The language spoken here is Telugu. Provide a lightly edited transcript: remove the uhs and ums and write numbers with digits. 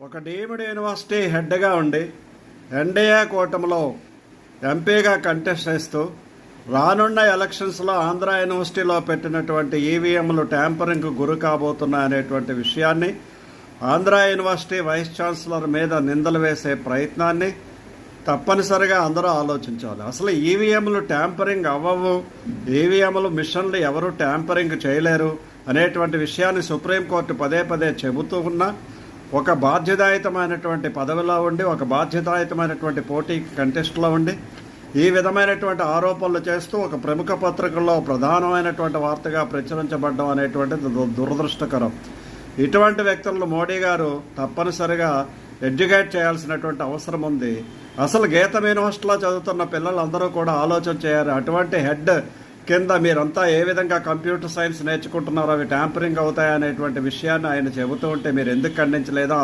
ఒక డీమ్డ్ యూనివర్సిటీ హెడ్గా ఉండి ఎన్డీఏ కూటమిలో ఎంపీగా కంటెస్ట్ చేస్తూ రానున్న ఎలక్షన్స్లో ఆంధ్ర యూనివర్సిటీలో పెట్టినటువంటి ఈవీఎంలు ట్యాంపరింగ్కు గురి కాబోతున్నాయనేటువంటి విషయాన్ని ఆంధ్ర యూనివర్సిటీ వైస్ ఛాన్సలర్ మీద నిందలు వేసే ప్రయత్నాన్ని తప్పనిసరిగా అందరూ ఆలోచించాలి. అసలు ఈవీఎంలు ట్యాంపరింగ్ అవ్వవు, ఈవీఎంలు మిషన్లు ఎవరు ట్యాంపరింగ్ చేయలేరు అనేటువంటి విషయాన్ని సుప్రీంకోర్టు పదే పదే చెబుతూ ఉన్నా ఒక బాధ్యతాయుతమైనటువంటి పదవిలో ఉండి ఒక బాధ్యతాయుతమైనటువంటి పోటీ కంటెస్ట్లో ఉండి ఈ విధమైనటువంటి ఆరోపణలు చేస్తూ ఒక ప్రముఖ పత్రికల్లో ప్రధానమైనటువంటి వార్తగా ప్రచురించబడ్డం అనేటువంటిది దురదృష్టకరం. ఇటువంటి వ్యక్తులను మోడీ గారు తప్పనిసరిగా ఎడ్యుకేట్ చేయాల్సినటువంటి అవసరం ఉంది. అసలు గీతం యూనివర్సిటీలో చదువుతున్న పిల్లలందరూ కూడా ఆలోచన చేయాలి. అటువంటి హెడ్ కింద మీరంతా ఏ విధంగా కంప్యూటర్ సైన్స్ నేర్చుకుంటున్నారో అవి ట్యాంపరింగ్ అవుతాయనేటువంటి విషయాన్ని ఆయన చెబుతూ ఉంటే మీరు ఎందుకు ఖండించలేదో